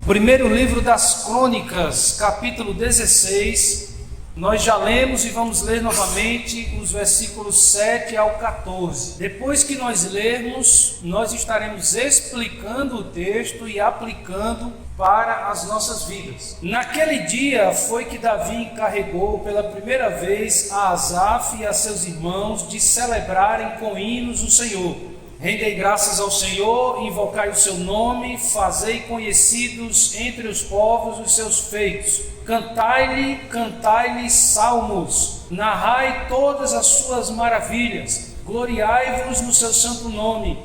Primeiro livro das Crônicas, capítulo 16. Nós já lemos e vamos ler novamente os versículos 7 ao 14. Depois que nós lermos, nós estaremos explicando o texto e aplicando para as nossas vidas. Naquele dia foi que Davi encarregou pela primeira vez a Asaf e a seus irmãos de celebrarem com hinos o Senhor. Rendei graças ao Senhor, invocai o seu nome, fazei conhecidos entre os povos os seus feitos. Cantai-lhe salmos, narrai todas as suas maravilhas, gloriai-vos no seu santo nome.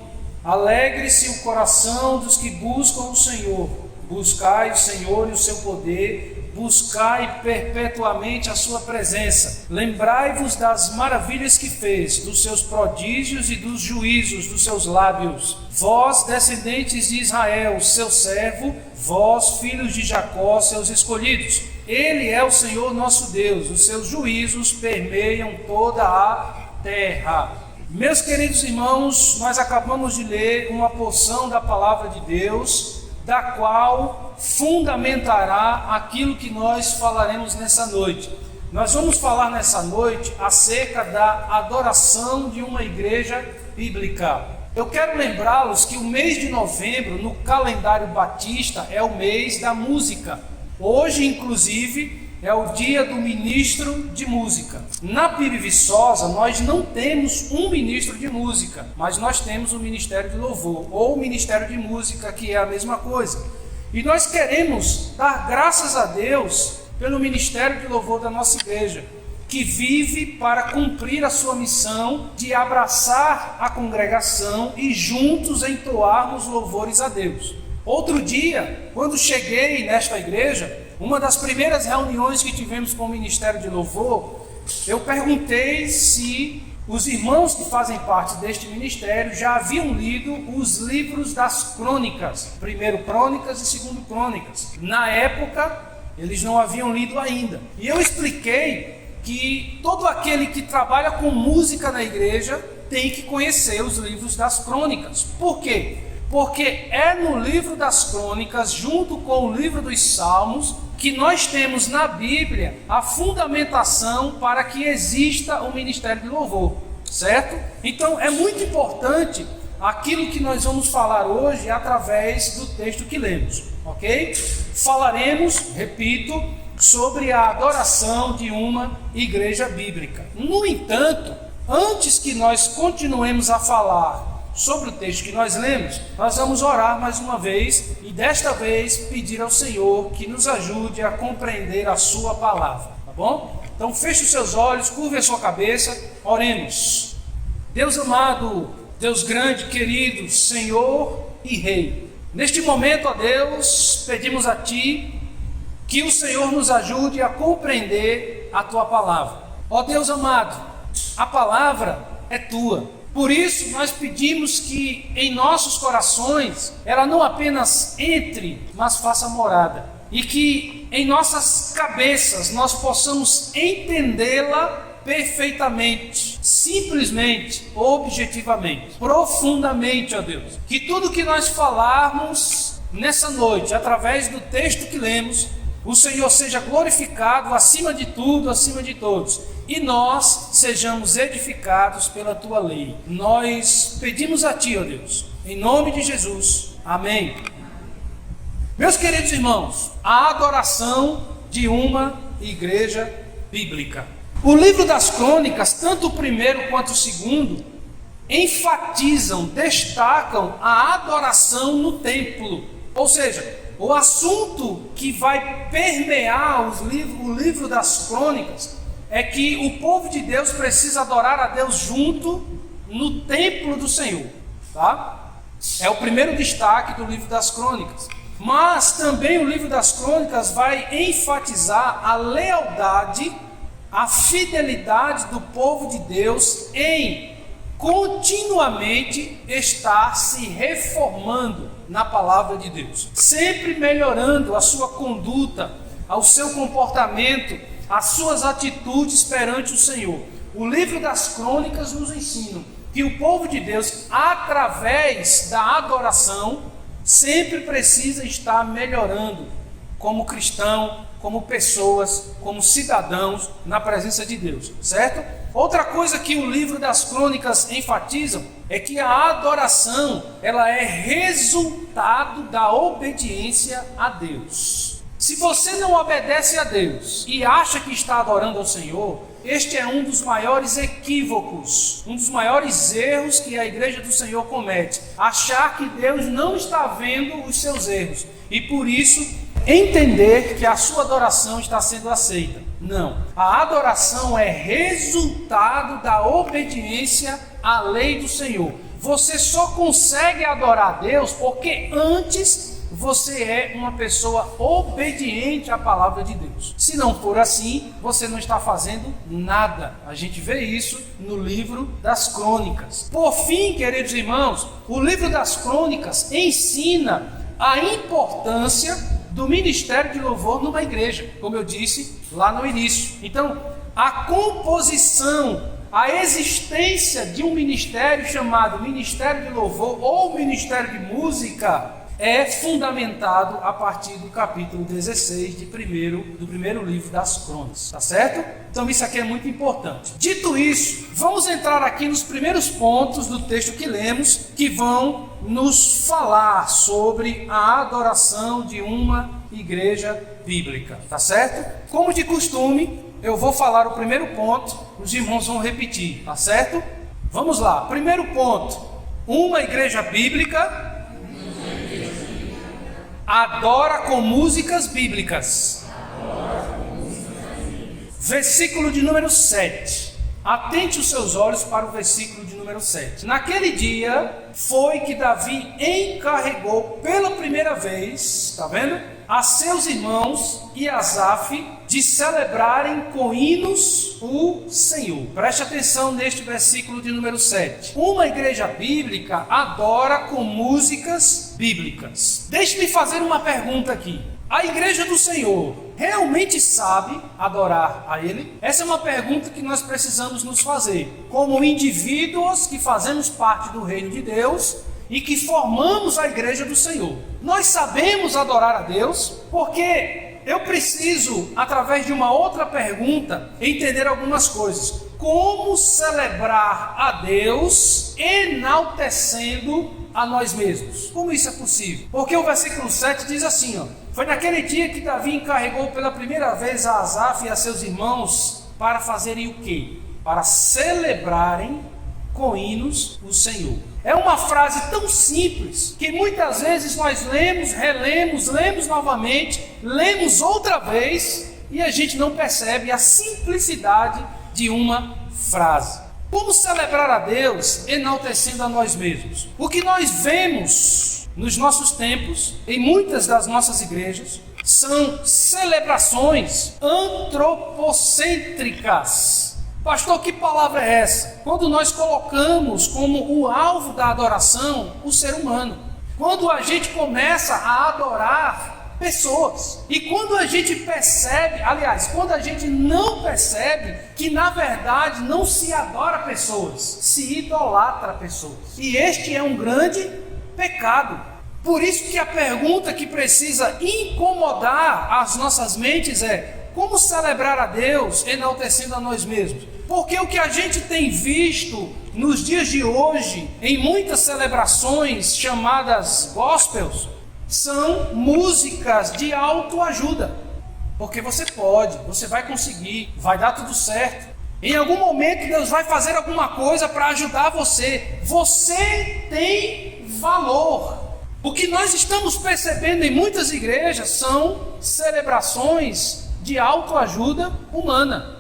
Alegre-se o coração dos que buscam o Senhor. Buscai o Senhor e o seu poder, buscai perpetuamente a sua presença. Lembrai-vos das maravilhas que fez, dos seus prodígios e dos juízos dos seus lábios. Vós, descendentes de Israel, seu servo, vós, filhos de Jacó, seus escolhidos. Ele é o Senhor nosso Deus, os seus juízos permeiam toda a terra. Meus queridos irmãos, nós acabamos de ler uma porção da palavra de Deus, da qual fundamentará aquilo que nós falaremos nessa noite. Nós vamos falar nessa noite acerca da adoração de uma igreja bíblica. Eu quero lembrá-los que o mês de novembro, no calendário batista, é o mês da música. Hoje, inclusive, é o dia do ministro de música. Na PIB Viçosa, nós não temos um ministro de música, mas nós temos o Ministério de Louvor, ou o Ministério de Música, que é a mesma coisa. E nós queremos dar graças a Deus pelo Ministério de Louvor da nossa igreja, que vive para cumprir a sua missão de abraçar a congregação e juntos entoarmos louvores a Deus. Outro dia, quando cheguei nesta igreja, uma das primeiras reuniões que tivemos com o Ministério de Louvor, eu perguntei se os irmãos que fazem parte deste ministério já haviam lido os livros das crônicas, primeiro Crônicas e segundo Crônicas. Na época, eles não haviam lido ainda. E eu expliquei que todo aquele que trabalha com música na igreja tem que conhecer os livros das crônicas. Por quê? Porque é no livro das crônicas, junto com o livro dos Salmos, que nós temos na Bíblia a fundamentação para que exista o ministério de louvor, certo? Então é muito importante aquilo que nós vamos falar hoje através do texto que lemos, ok? Falaremos, repito, sobre a adoração de uma igreja bíblica. No entanto, antes que nós continuemos a falar sobre o texto que nós lemos, nós vamos orar mais uma vez e desta vez pedir ao Senhor que nos ajude a compreender a sua palavra, tá bom? Então feche os seus olhos, curve a sua cabeça, oremos. Deus amado, Deus grande, querido, Senhor e Rei, neste momento, ó Deus, pedimos a Ti que o Senhor nos ajude a compreender a Tua palavra. Ó Deus amado, a palavra é Tua. Por isso, nós pedimos que em nossos corações ela não apenas entre, mas faça morada. E que em nossas cabeças nós possamos entendê-la perfeitamente, simplesmente, objetivamente, profundamente, ó Deus. Que tudo que nós falarmos nessa noite, através do texto que lemos, o Senhor seja glorificado acima de tudo, acima de todos. E nós sejamos edificados pela Tua lei. Nós pedimos a Ti, ó Deus, em nome de Jesus. Amém. Meus queridos irmãos, a adoração de uma igreja bíblica. O livro das crônicas, tanto o primeiro quanto o segundo, enfatizam, destacam a adoração no templo. Ou seja, o assunto que vai permear o livro das crônicas é que o povo de Deus precisa adorar a Deus junto no templo do Senhor, tá? É o primeiro destaque do livro das crônicas. Mas também o livro das crônicas vai enfatizar a lealdade, a fidelidade do povo de Deus em continuamente estar se reformando na palavra de Deus, sempre melhorando a sua conduta, o seu comportamento, as suas atitudes perante o Senhor. O livro das crônicas nos ensina que o povo de Deus, através da adoração, sempre precisa estar melhorando como cristão, como pessoas, como cidadãos na presença de Deus, certo? Outra coisa que o livro das Crônicas enfatiza é que a adoração, ela é resultado da obediência a Deus. Se você não obedece a Deus e acha que está adorando ao Senhor, este é um dos maiores equívocos, um dos maiores erros que a igreja do Senhor comete. Achar que Deus não está vendo os seus erros e por isso entender que a sua adoração está sendo aceita. Não, a adoração é resultado da obediência à lei do Senhor. Você só consegue adorar a Deus porque antes você é uma pessoa obediente à palavra de Deus. Se não for assim, você não está fazendo nada. A gente vê isso no livro das Crônicas. Por fim, queridos irmãos, o livro das Crônicas ensina a importância do ministério de louvor numa igreja, como eu disse lá no início. Então, a composição, a existência de um ministério chamado Ministério de Louvor ou Ministério de Música é fundamentado a partir do capítulo 16 do primeiro livro das Crônicas, tá certo? Então isso aqui é muito importante. Dito isso, vamos entrar aqui nos primeiros pontos do texto que lemos, que vão nos falar sobre a adoração de uma igreja bíblica, tá certo? Como de costume, eu vou falar o primeiro ponto, os irmãos vão repetir, tá certo? Vamos lá, primeiro ponto, uma igreja bíblica adora com músicas bíblicas. Versículo de número 7. Atente os seus olhos para o versículo de número 7. Naquele dia foi que Davi encarregou pela primeira vez, está vendo? A seus irmãos e Asaf de celebrarem com hinos o Senhor. Preste atenção neste versículo de número 7. Uma igreja bíblica adora com músicas bíblicas. Deixe-me fazer uma pergunta aqui. A igreja do Senhor realmente sabe adorar a Ele? Essa é uma pergunta que nós precisamos nos fazer. Como indivíduos que fazemos parte do reino de Deus e que formamos a igreja do Senhor. Nós sabemos adorar a Deus porque eu preciso, através de uma outra pergunta, entender algumas coisas. Como celebrar a Deus enaltecendo a nós mesmos? Como isso é possível? Porque o versículo 7 diz assim, ó: foi naquele dia que Davi encarregou pela primeira vez a Asaf e a seus irmãos para fazerem o quê? Para celebrarem com hinos o Senhor. É uma frase tão simples que muitas vezes nós lemos, relemos, lemos novamente, lemos outra vez e a gente não percebe a simplicidade de uma frase. Como celebrar a Deus enaltecendo a nós mesmos? O que nós vemos nos nossos tempos, em muitas das nossas igrejas, são celebrações antropocêntricas. Pastor, que palavra é essa? Quando nós colocamos como o alvo da adoração o ser humano. Quando a gente começa a adorar pessoas. E quando a gente percebe, aliás, quando a gente não percebe que na verdade não se adora pessoas, se idolatra pessoas. E este é um grande pecado. Por isso que a pergunta que precisa incomodar as nossas mentes é: como celebrar a Deus enaltecendo a nós mesmos? Porque o que a gente tem visto nos dias de hoje, em muitas celebrações chamadas gospels, são músicas de autoajuda. Porque você pode, você vai conseguir, vai dar tudo certo. Em algum momento Deus vai fazer alguma coisa para ajudar você. Você tem valor. O que nós estamos percebendo em muitas igrejas são celebrações de autoajuda humana.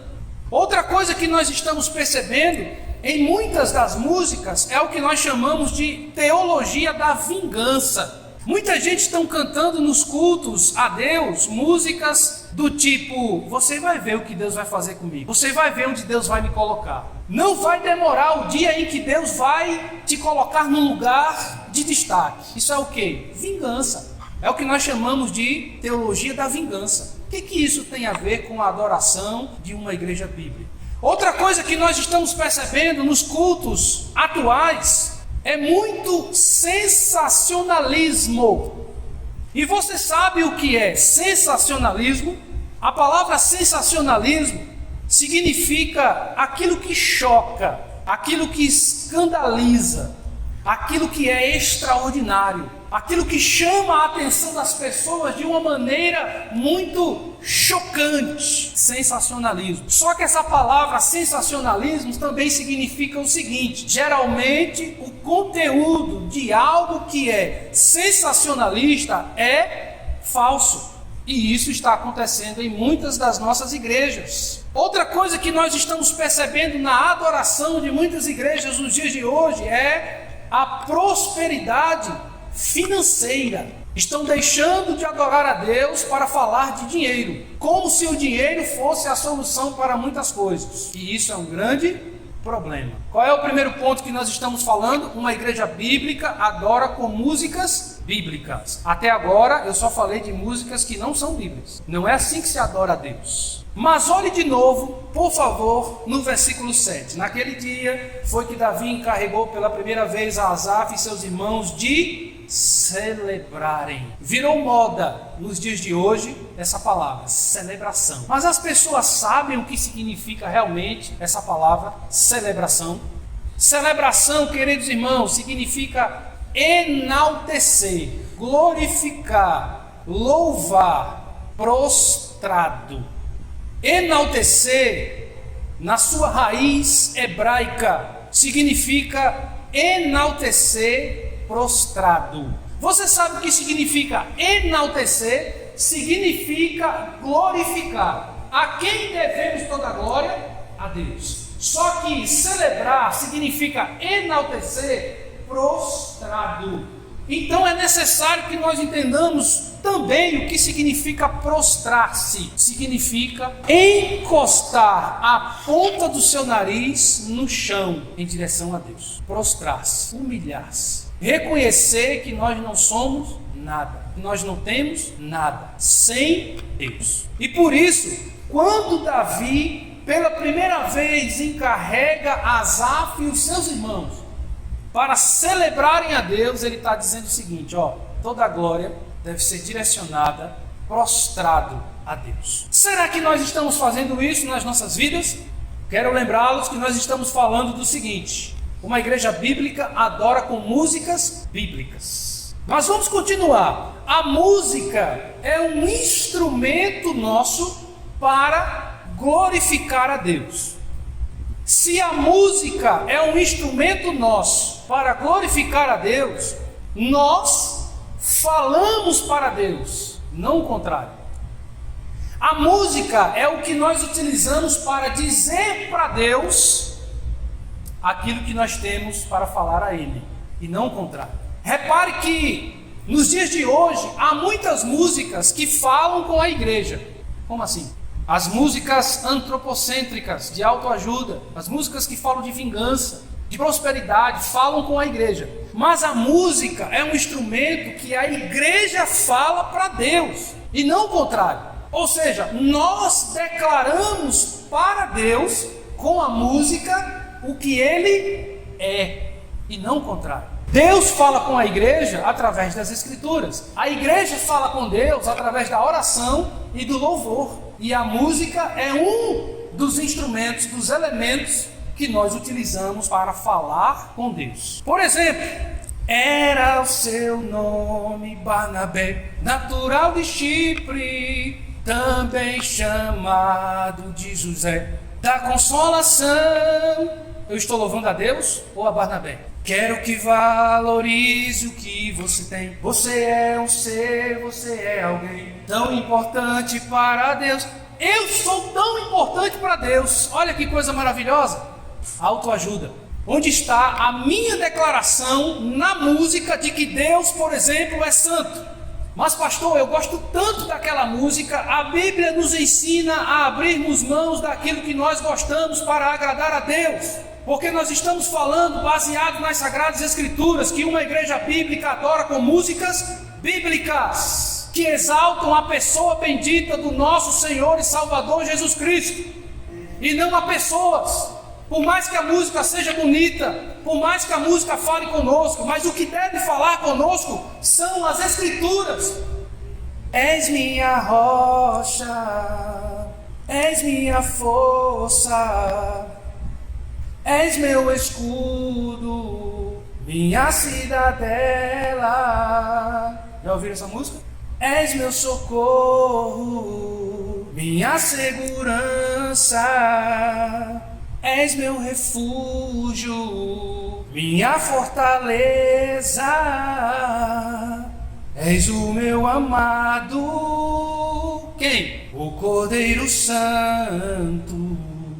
Outra coisa que nós estamos percebendo em muitas das músicas é o que nós chamamos de teologia da vingança. Muita gente está cantando nos cultos a Deus músicas do tipo: você vai ver o que Deus vai fazer comigo, você vai ver onde Deus vai me colocar. Não vai demorar o dia em que Deus vai te colocar num lugar de destaque. Isso é o quê? Vingança. É o que nós chamamos de teologia da vingança. O que isso tem a ver com a adoração de uma igreja bíblica? Outra coisa que nós estamos percebendo nos cultos atuais é muito sensacionalismo. E você sabe o que é sensacionalismo? A palavra sensacionalismo significa aquilo que choca, aquilo que escandaliza, aquilo que é extraordinário, aquilo que chama a atenção das pessoas de uma maneira muito chocante. Sensacionalismo. Só que essa palavra sensacionalismo também significa o seguinte: geralmente o conteúdo de algo que é sensacionalista é falso. E isso está acontecendo em muitas das nossas igrejas. Outra coisa que nós estamos percebendo na adoração de muitas igrejas nos dias de hoje é a prosperidade financeira. Estão deixando de adorar a Deus para falar de dinheiro, como se o dinheiro fosse a solução para muitas coisas. E isso é um grande problema. Qual é o primeiro ponto que nós estamos falando? Uma igreja bíblica adora com músicas bíblicas. Até agora eu só falei de músicas que não são bíblicas. Não é assim que se adora a Deus. Mas olhe de novo, por favor, no versículo 7. Naquele dia foi que Davi encarregou pela primeira vez a Asaf e seus irmãos de celebrarem. Virou moda nos dias de hoje essa palavra, celebração. Mas as pessoas sabem o que significa realmente essa palavra, celebração? Celebração, queridos irmãos, significa enaltecer, glorificar, louvar, prostrado. Enaltecer, na sua raiz hebraica, significa enaltecer prostrado. Você sabe o que significa enaltecer? Significa glorificar. A quem devemos toda a glória? A Deus. Só que celebrar significa enaltecer prostrado. Então é necessário que nós entendamos também o que significa prostrar-se. Significa encostar a ponta do seu nariz no chão em direção a Deus. Prostrar-se, humilhar-se. Reconhecer que nós não somos nada, que nós não temos nada sem Deus. E por isso, quando Davi, pela primeira vez, encarrega Asaf e os seus irmãos para celebrarem a Deus, ele está dizendo o seguinte: toda a glória deve ser direcionada, prostrado a Deus. Será que nós estamos fazendo isso nas nossas vidas? Quero lembrá-los que nós estamos falando do seguinte: uma igreja bíblica adora com músicas bíblicas. Mas vamos continuar. A música é um instrumento nosso para glorificar a Deus. Se a música é um instrumento nosso para glorificar a Deus, nós falamos para Deus, não o contrário. A música é o que nós utilizamos para dizer para Deus aquilo que nós temos para falar a Ele, e não o contrário. Repare que nos dias de hoje há muitas músicas que falam com a igreja. Como assim? As músicas antropocêntricas, de autoajuda, as músicas que falam de vingança, de prosperidade, falam com a igreja. Mas a música é um instrumento que a igreja fala para Deus, e não o contrário. Ou seja, nós declaramos para Deus com a música o que Ele é, e não o contrário. Deus fala com a igreja através das Escrituras. A igreja fala com Deus através da oração e do louvor. E a música é um dos instrumentos, dos elementos que nós utilizamos para falar com Deus. Por exemplo, era o seu nome Barnabé, natural de Chipre, também chamado de José da Consolação. Eu estou louvando a Deus ou a Barnabé? Quero que valorize o que você tem. Você é um ser, você é alguém tão importante para Deus. Eu sou tão importante para Deus. Olha que coisa maravilhosa. Autoajuda. Onde está a minha declaração na música de que Deus, por exemplo, é santo? Mas pastor, eu gosto tanto daquela música. A Bíblia nos ensina a abrirmos mãos daquilo que nós gostamos para agradar a Deus. Porque nós estamos falando, baseado nas Sagradas Escrituras, que uma igreja bíblica adora com músicas bíblicas, que exaltam a pessoa bendita do nosso Senhor e Salvador Jesus Cristo, e não a pessoas. Por mais que a música seja bonita, por mais que a música fale conosco, mas o que deve falar conosco são as Escrituras. És minha rocha, és minha força, és meu escudo, minha cidadela. Já ouviram essa música? És meu socorro, minha segurança, és meu refúgio, minha fortaleza. És o meu amado, quem? O Cordeiro Santo,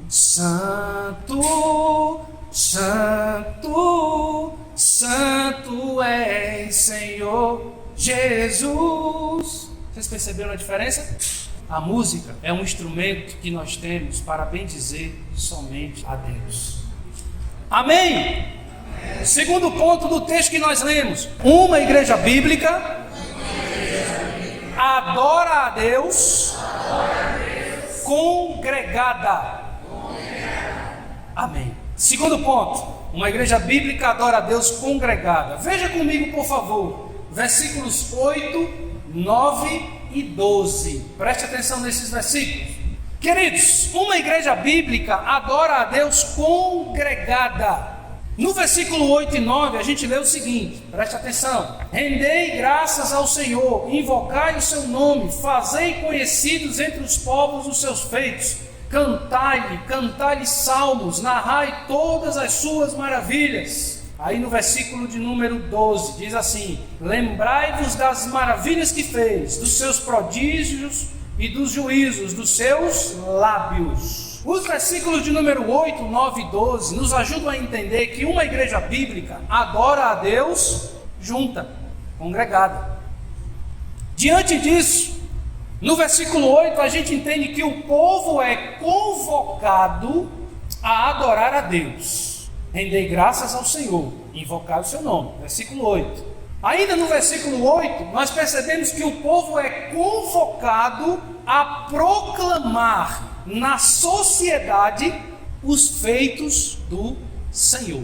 Santo, Santo, Santo és, Senhor Jesus. Vocês perceberam a diferença? A música é um instrumento que nós temos para bendizer somente a Deus. Amém? Segundo ponto do texto que nós lemos: uma igreja bíblica adora a Deus congregada. Amém. Segundo ponto, uma igreja bíblica adora a Deus congregada. Veja comigo, por favor, versículos 8, 9 e 12. Preste atenção nesses versículos. Queridos, uma igreja bíblica adora a Deus congregada. No versículo 8 e 9 a gente lê o seguinte, preste atenção: rendei graças ao Senhor, invocai o seu nome, fazei conhecidos entre os povos os seus feitos, cantai-lhe salmos, narrai todas as suas maravilhas. Aí no versículo de número 12 diz assim: lembrai-vos das maravilhas que fez, dos seus prodígios e dos juízos dos seus lábios. Os versículos de número 8, 9 e 12 nos ajudam a entender que uma igreja bíblica adora a Deus junta, congregada. Diante disso, no versículo 8 a gente entende que o povo é convocado a adorar a Deus. Rendei graças ao Senhor, invocar o seu nome. Versículo 8. Ainda no versículo 8, nós percebemos que o povo é convocado a proclamar na sociedade os feitos do Senhor.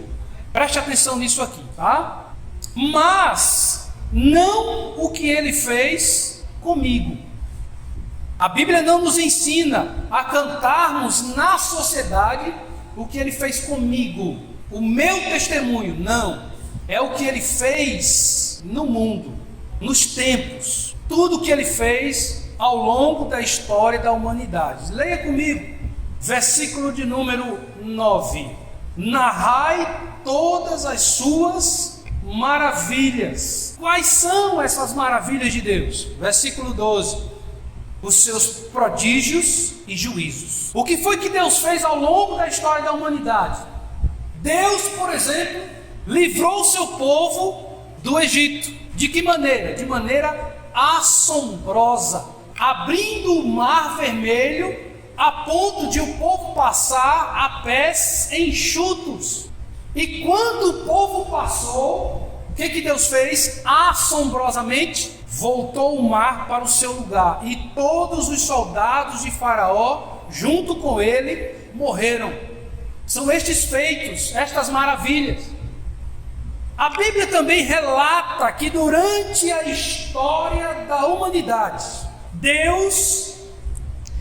Preste atenção nisso aqui, tá? Mas não o que ele fez comigo. A Bíblia não nos ensina a cantarmos na sociedade o que ele fez comigo, o meu testemunho. Não, é o que ele fez no mundo, nos tempos, tudo o que ele fez ao longo da história da humanidade. Leia comigo, versículo de número 9: narrai todas as suas maravilhas. Quais são essas maravilhas de Deus? Versículo 12: os seus prodígios e juízos. O que foi que Deus fez ao longo da história da humanidade? Deus, por exemplo, livrou o seu povo do Egito. De que maneira? De maneira assombrosa, abrindo o mar vermelho a ponto de o povo passar a pés enxutos. E quando o povo passou, o que Deus fez? Assombrosamente voltou o mar para o seu lugar, e todos os soldados de Faraó junto com ele morreram. São estes feitos, estas maravilhas. A Bíblia também relata que durante a história da humanidade, Deus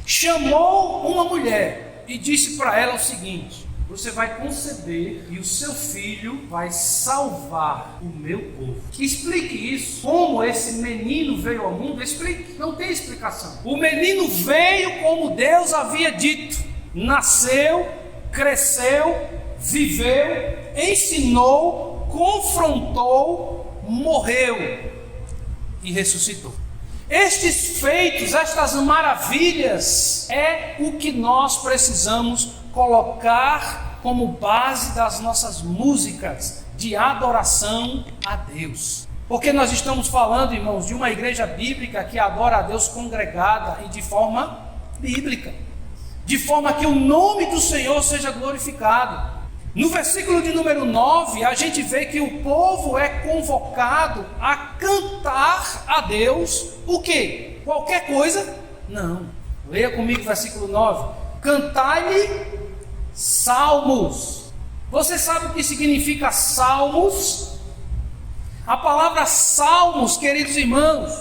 chamou uma mulher e disse para ela o seguinte: você vai conceber e o seu filho vai salvar o meu povo. Explique isso. Como esse menino veio ao mundo? Explique. Não tem explicação. O menino veio como Deus havia dito. Nasceu, cresceu, viveu, ensinou, confrontou, morreu e ressuscitou. Estes feitos, estas maravilhas, é o que nós precisamos colocar como base das nossas músicas de adoração a Deus. Porque nós estamos falando, irmãos, de uma igreja bíblica que adora a Deus congregada e de forma bíblica, de forma que o nome do Senhor seja glorificado. No versículo de número 9, a gente vê que o povo é convocado a cantar a Deus o quê? Qualquer coisa? Não. Leia comigo o versículo 9. Cantai-lhe Salmos. Você sabe o que significa salmos? A palavra salmos, queridos irmãos,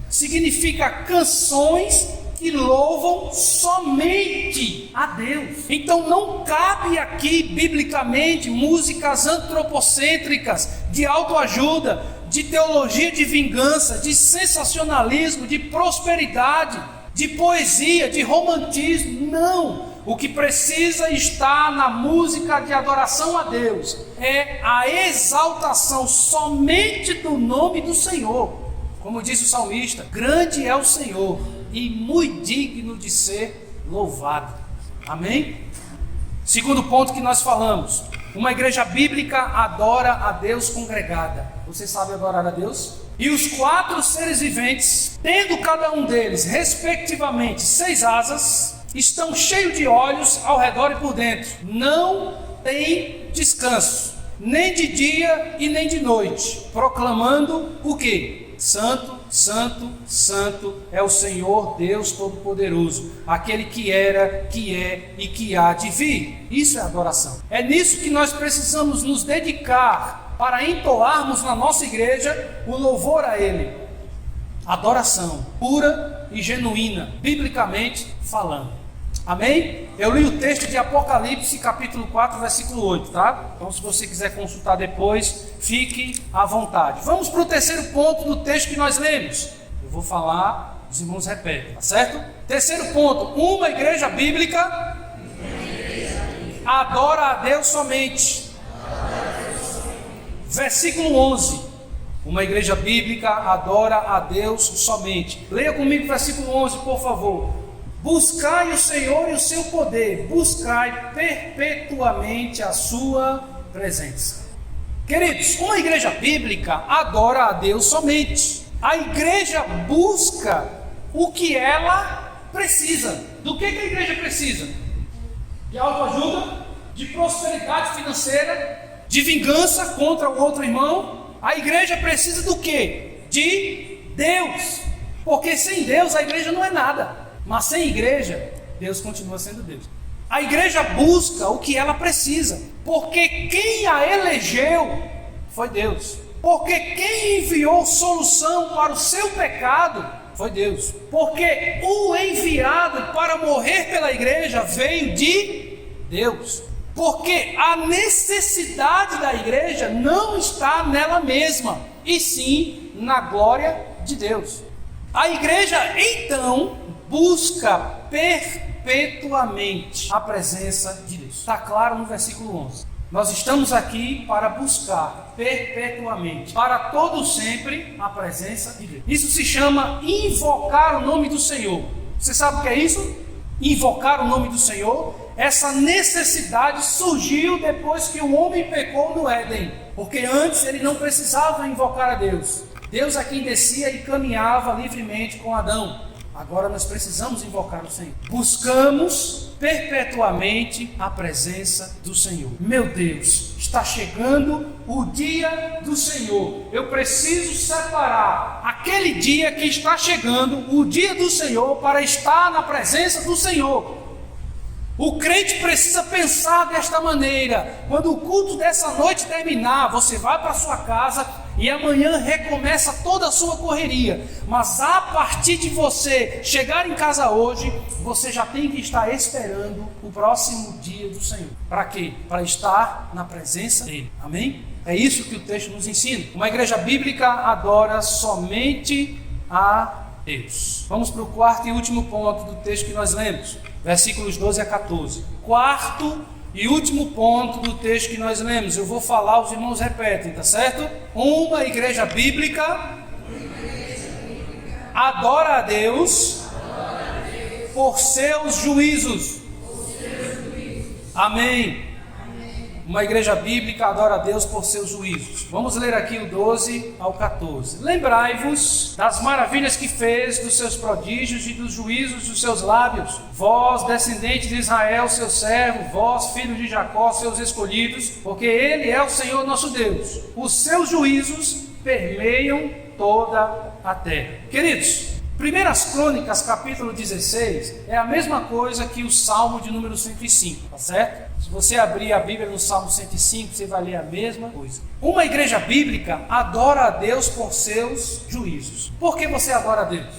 significa canções que louvam somente a Deus. Então não cabe aqui, biblicamente, músicas antropocêntricas, de autoajuda, de teologia de vingança, de sensacionalismo, de prosperidade, de poesia, de romantismo. Não! O que precisa estar na música de adoração a Deus é a exaltação somente do nome do Senhor. Como diz o salmista, grande é o Senhor e muito digno de ser louvado. Amém? Segundo ponto que nós falamos, uma igreja bíblica adora a Deus congregada. Você sabe adorar a Deus? E os 4 seres viventes, tendo cada um deles, respectivamente, 6 asas, estão cheios de olhos ao redor e por dentro. Não tem descanso, nem de dia e nem de noite, proclamando o quê? Santo, Santo, Santo é o Senhor Deus Todo-Poderoso, aquele que era, que é e que há de vir. Isso é adoração. É nisso que nós precisamos nos dedicar para entoarmos na nossa igreja o louvor a Ele. Adoração pura e genuína, biblicamente falando. Amém? Eu li o texto de Apocalipse, capítulo 4, versículo 8, tá? Então, se você quiser consultar depois, fique à vontade. Vamos para o terceiro ponto do texto que nós lemos. Eu vou falar, os irmãos repetem, tá certo? Terceiro ponto, uma igreja bíblica adora a Deus somente. Versículo 11. Uma igreja bíblica adora a Deus somente. Leia comigo o versículo 11, por favor. Buscai o Senhor e o seu poder, buscai perpetuamente a sua presença. Queridos, uma igreja bíblica adora a Deus somente. A igreja busca o que ela precisa. Do que a igreja precisa? De autoajuda, de prosperidade financeira, de vingança contra o outro irmão. A igreja precisa do quê? De Deus. Porque sem Deus a igreja não é nada. Mas sem igreja, Deus continua sendo Deus. A igreja busca o que ela precisa, porque quem a elegeu foi Deus. Porque quem enviou solução para o seu pecado foi Deus. Porque o enviado para morrer pela igreja veio de Deus. Porque a necessidade da igreja não está nela mesma, e sim na glória de Deus. A igreja, então, busca perpetuamente a presença de Deus. Está claro no versículo 11. Nós estamos aqui para buscar perpetuamente, para todo sempre, a presença de Deus. Isso se chama invocar o nome do Senhor. Você sabe o que é isso? Invocar o nome do Senhor. Essa necessidade surgiu depois que o homem pecou no Éden, porque antes ele não precisava invocar a Deus. Deus é quem descia e caminhava livremente com Adão. Agora nós precisamos invocar o Senhor. Buscamos perpetuamente a presença do Senhor. Meu Deus, está chegando o dia do Senhor. Eu preciso separar aquele dia que está chegando, o dia do Senhor, para estar na presença do Senhor. O crente precisa pensar desta maneira. Quando o culto dessa noite terminar, você vai para sua casa e amanhã recomeça toda a sua correria. Mas a partir de você chegar em casa hoje, você já tem que estar esperando o próximo dia do Senhor. Para quê? Para estar na presença dele. Amém? É isso que o texto nos ensina. Uma igreja bíblica adora somente a Deus. Vamos para o quarto e último ponto do texto que nós lemos. Versículos 12 a 14. Quarto e último ponto do texto que nós lemos. Eu vou falar, os irmãos repetem, tá certo? Uma igreja bíblica adora a Deus por seus juízos. Amém. Uma igreja bíblica adora a Deus por seus juízos. Vamos ler aqui o 12 ao 14. Lembrai-vos das maravilhas que fez, dos seus prodígios e dos juízos dos seus lábios. Vós, descendentes de Israel, seu servo, vós, filhos de Jacó, seus escolhidos, porque Ele é o Senhor nosso Deus. Os seus juízos permeiam toda a terra. Queridos, Primeiras Crônicas, capítulo 16, é a mesma coisa que o Salmo de número 105, tá certo? Se você abrir a Bíblia no Salmo 105, você vai ler a mesma coisa. Uma igreja bíblica adora a Deus por seus juízos. Por que você adora a Deus?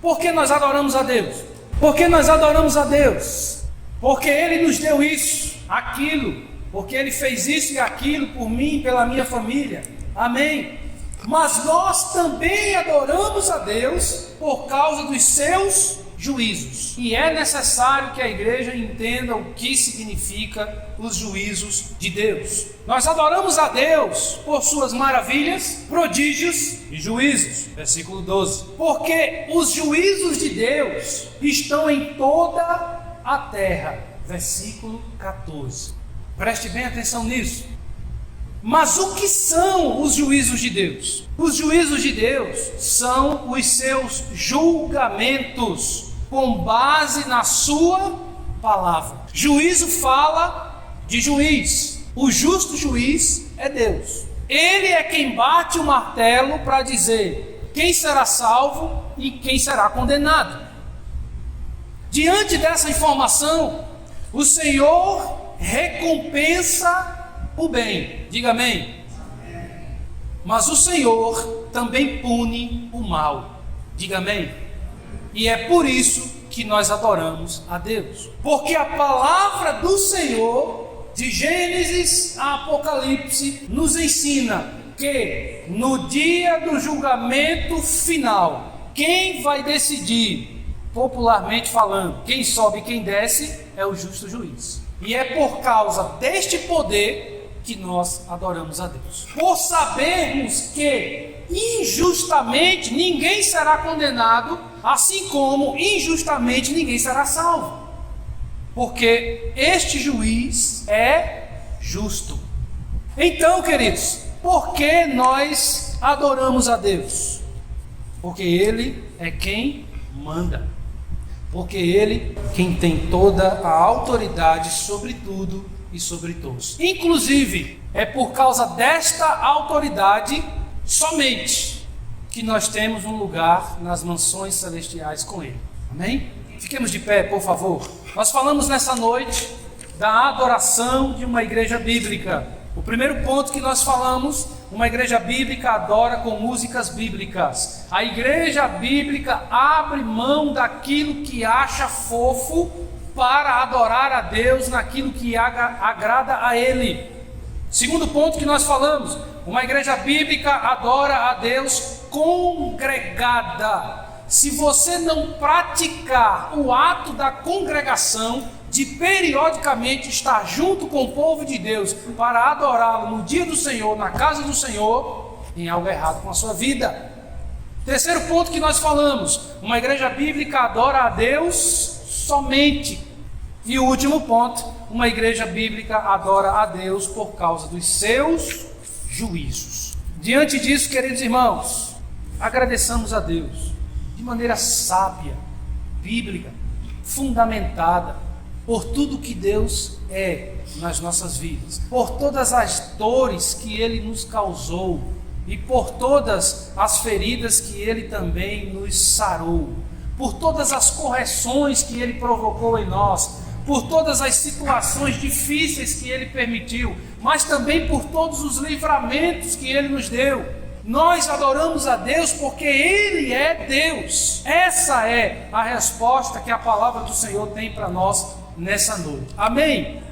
Por que nós adoramos a Deus? Por que nós adoramos a Deus? Porque Ele nos deu isso, aquilo, porque Ele fez isso e aquilo por mim e pela minha família. Amém? Mas nós também adoramos a Deus por causa dos seus juízos. E é necessário que a igreja entenda o que significa os juízos de Deus. Nós adoramos a Deus por suas maravilhas, prodígios e juízos. Versículo 12. Porque os juízos de Deus estão em toda a terra. Versículo 14. Preste bem atenção nisso. Mas o que são os juízos de Deus? Os juízos de Deus são os seus julgamentos com base na sua palavra. Juízo fala de juiz. O justo juiz é Deus. Ele é quem bate o martelo para dizer quem será salvo e quem será condenado. Diante dessa informação, o Senhor recompensa o bem. Diga amém. Mas o Senhor também pune o mal. Diga amém. E é por isso que nós adoramos a Deus. Porque a palavra do Senhor, de Gênesis a Apocalipse, nos ensina que no dia do julgamento final, quem vai decidir, popularmente falando, quem sobe e quem desce, é o justo juiz. E é por causa deste poder que nós adoramos a Deus. Por sabermos que injustamente ninguém será condenado, assim como injustamente ninguém será salvo. Porque este juiz é justo. Então, queridos, por que nós adoramos a Deus? Porque Ele é quem manda. Porque Ele é quem tem toda a autoridade sobre tudo e sobre todos. Inclusive, é por causa desta autoridade somente que nós temos um lugar nas mansões celestiais com Ele. Amém? Fiquemos de pé, por favor. Nós falamos nessa noite da adoração de uma igreja bíblica. O primeiro ponto que nós falamos, uma igreja bíblica adora com músicas bíblicas. A igreja bíblica abre mão daquilo que acha fofo para adorar a Deus naquilo que agrada a Ele. Segundo ponto que nós falamos, uma igreja bíblica adora a Deus congregada. Se você não praticar o ato da congregação, de periodicamente estar junto com o povo de Deus para adorá-lo no dia do Senhor, na casa do Senhor, tem algo errado com a sua vida. Terceiro ponto que nós falamos, uma igreja bíblica adora a Deus somente. E o último ponto, uma igreja bíblica adora a Deus por causa dos seus juízos. Diante disso, queridos irmãos, agradeçamos a Deus de maneira sábia, bíblica, fundamentada, por tudo que Deus é nas nossas vidas, por todas as dores que Ele nos causou e por todas as feridas que Ele também nos sarou, por todas as correções que Ele provocou em nós, por todas as situações difíceis que Ele permitiu, mas também por todos os livramentos que Ele nos deu. Nós adoramos a Deus porque Ele é Deus. Essa é a resposta que a palavra do Senhor tem para nós nessa noite. Amém?